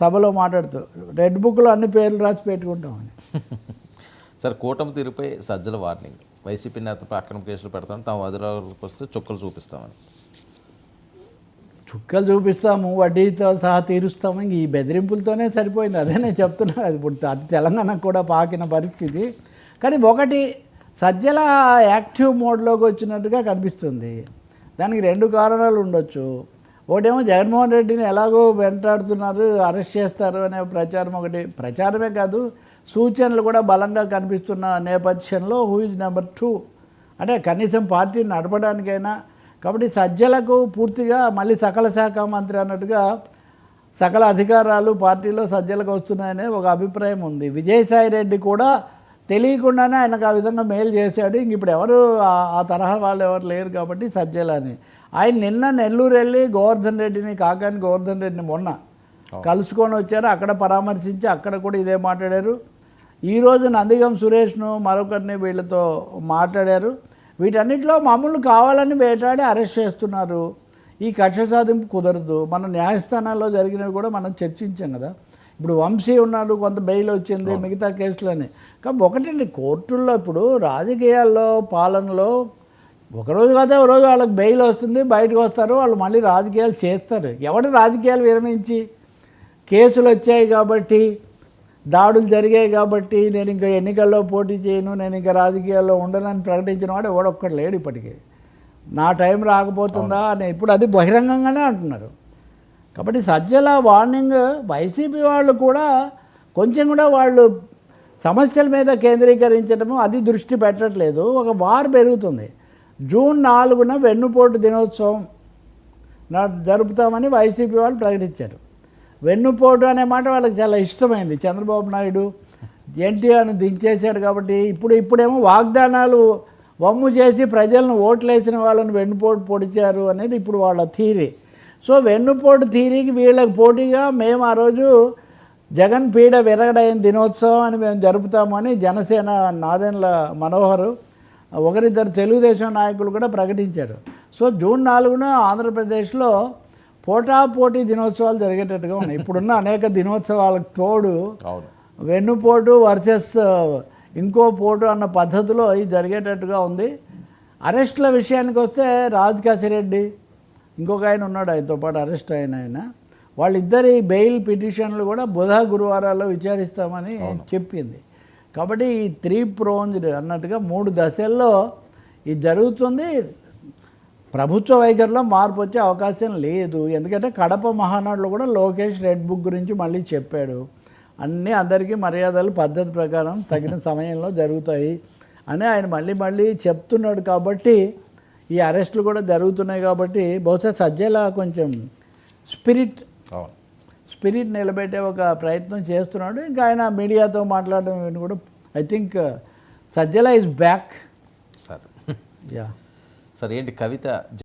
సభలో మాట్లాడుతూ రెడ్ బుక్లో అన్ని పేర్లు రాసి పెట్టుకుంటామని. సార్, కూటమి తీరుపై సజ్జల వార్నింగ్. వైసీపీ నేతపై అక్రమ కేసులు పెడతామని, తాము అధికారంలోకి వస్తే చుక్కలు చూపిస్తామని. చుక్కలు చూపిస్తాము, వడ్డీతో సహా తీరుస్తాము. ఇంక ఈ బెదిరింపులతోనే సరిపోయింది. అదే నేను చెప్తున్నా, ఇప్పుడు అది తెలంగాణకు కూడా పాకిన పరిస్థితి. కానీ ఒకటి, సజ్జల యాక్టివ్ మోడ్లోకి వచ్చినట్టుగా కనిపిస్తుంది. దానికి రెండు కారణాలు ఉండొచ్చు. ఒకటేమో జగన్మోహన్ రెడ్డిని ఎలాగో వెంటాడుతున్నారు, అరెస్ట్ చేస్తారు అనే ప్రచారం ఒకటి. ప్రచారమే కాదు, సూచనలు కూడా బలంగా కనిపిస్తున్న నేపథ్యంలో హూ ఇస్ నెంబర్ 2 అంటే కనీసం పార్టీని నడపడానికైనా. కాబట్టి సజ్జలకు పూర్తిగా మళ్ళీ సకల శాఖ మంత్రి అన్నట్టుగా సకల అధికారాలు పార్టీలో సజ్జలకు వస్తున్నాయనే ఒక అభిప్రాయం ఉంది. విజయసాయి రెడ్డి కూడా తెలియకుండానే ఆయనకు ఆ విధంగా మేలు చేశాడు. ఇంక ఇప్పుడు ఎవరు ఆ తరహా వాళ్ళు ఎవరు లేరు కాబట్టి సజ్జలని. ఆయన నిన్న నెల్లూరు వెళ్ళి గోవర్ధన్ రెడ్డిని, కాకాని గోవర్ధన్ రెడ్డిని మొన్న కలుసుకొని వచ్చారు. అక్కడ పరామర్శించి అక్కడ కూడా ఇదే మాట్లాడారు. ఈరోజు నందిగం సురేష్ను మరొకరిని వీళ్ళతో మాట్లాడారు. వీటన్నిటిలో మమ్మల్ని కావాలని వేటాడి అరెస్ట్ చేస్తున్నారు. ఈ కక్ష సాధింపు కుదరదు. మన న్యాయస్థానాల్లో జరిగినవి కూడా మనం చర్చించాం కదా. ఇప్పుడు వంశీ ఉన్నాడు, కొంత బెయిల్ వచ్చింది, మిగతా కేసులని. కాబట్టి ఒకటండి, కోర్టుల్లో ఇప్పుడు రాజకీయాల్లో పాలనలో ఒకరోజు కాదే ఒక రోజు వాళ్ళకి బెయిల్ వస్తుంది, బయటకు వస్తారు, వాళ్ళు మళ్ళీ రాజకీయాలు చేస్తారు. ఎవడు రాజకీయాలు విరమించి కేసులు వచ్చాయి కాబట్టి, దాడులు జరిగాయి కాబట్టి నేను ఇంకా ఎన్నికల్లో పోటీ చేయను, నేను ఇంకా రాజకీయాల్లో ఉండనని ప్రకటించిన వాడు ఎవడొక్కడు లేడు ఇప్పటికీ. నా టైం రాకపోతుందా అని ఇప్పుడు అది బహిరంగంగానే అంటున్నారు. కాబట్టి సజ్జల వార్నింగ్ వైసీపీ వాళ్ళు కూడా కొంచెం కూడా వాళ్ళు సమస్యల మీద కేంద్రీకరించడము అది దృష్టి పెట్టట్లేదు. ఒక వార్ పెరుగుతుంది. జూన్ 4న వెన్నుపోటు దినోత్సవం జరుపుతామని వైసీపీ వాళ్ళు ప్రకటించారు. వెన్నుపోటు అనే మాట వాళ్ళకి చాలా ఇష్టమైంది. చంద్రబాబు నాయుడు ఎన్టీఆర్ను దించేశాడు కాబట్టి ఇప్పుడేమో వాగ్దానాలు వమ్ము చేసి ప్రజలను ఓట్లేసిన వాళ్ళని వెన్నుపోటు పొడిచారు అనేది ఇప్పుడు వాళ్ళ థీరీ. సో వెన్నుపోటు థీరీకి వీళ్ళకి పోటీగా మేము ఆ రోజు జగన్ పీడ విరగడైన దినోత్సవం అని మేము జరుపుతామని జనసేన నాదెండ్ల మనోహర్, ఒకరిద్దరు తెలుగుదేశం నాయకులు కూడా ప్రకటించారు. సో జూన్ 4న ఆంధ్రప్రదేశ్లో పోటాపోటీ దినోత్సవాలు జరిగేటట్టుగా ఉన్నాయి. ఇప్పుడున్న అనేక దినోత్సవాలకు తోడు వెన్నుపోటు వర్సెస్ ఇంకో పోటు అన్న పద్ధతిలో ఇది జరిగేటట్టుగా ఉంది. అరెస్టుల విషయానికి వస్తే రాజకాశిరెడ్డి, ఇంకొక ఆయన ఉన్నాడు ఆయనతో పాటు అరెస్ట్ అయిన ఆయన, వాళ్ళిద్దరి బెయిల్ పిటిషన్లు కూడా బుధ గురువారాల్లో విచారిస్తామని చెప్పింది. కాబట్టి ఈ 3 ప్రోంజ్డ్ అన్నట్టుగా 3 దశల్లో ఇది జరుగుతుంది. ప్రభుత్వ వైఖరిలో మార్పు వచ్చే అవకాశం లేదు. ఎందుకంటే కడప మహానాడులో కూడా లోకేష్ రెడ్ బుక్ గురించి మళ్ళీ చెప్పాడు. అన్నీ అందరికీ మర్యాదలు పద్ధతి ప్రకారం తగిన సమయంలో జరుగుతాయి అని ఆయన మళ్ళీ చెప్తున్నాడు. కాబట్టి ఈ అరెస్టులు కూడా జరుగుతున్నాయి. కాబట్టి బహుశా సజ్జల కొంచెం స్పిరిట్ నిలబెట్టే ఒక ప్రయత్నం చేస్తున్నాడు. ఇంకా ఆయన మీడియాతో మాట్లాడడం ఇవన్నీ కూడా I think Sajjala is back. Sir ఏంటి కవిత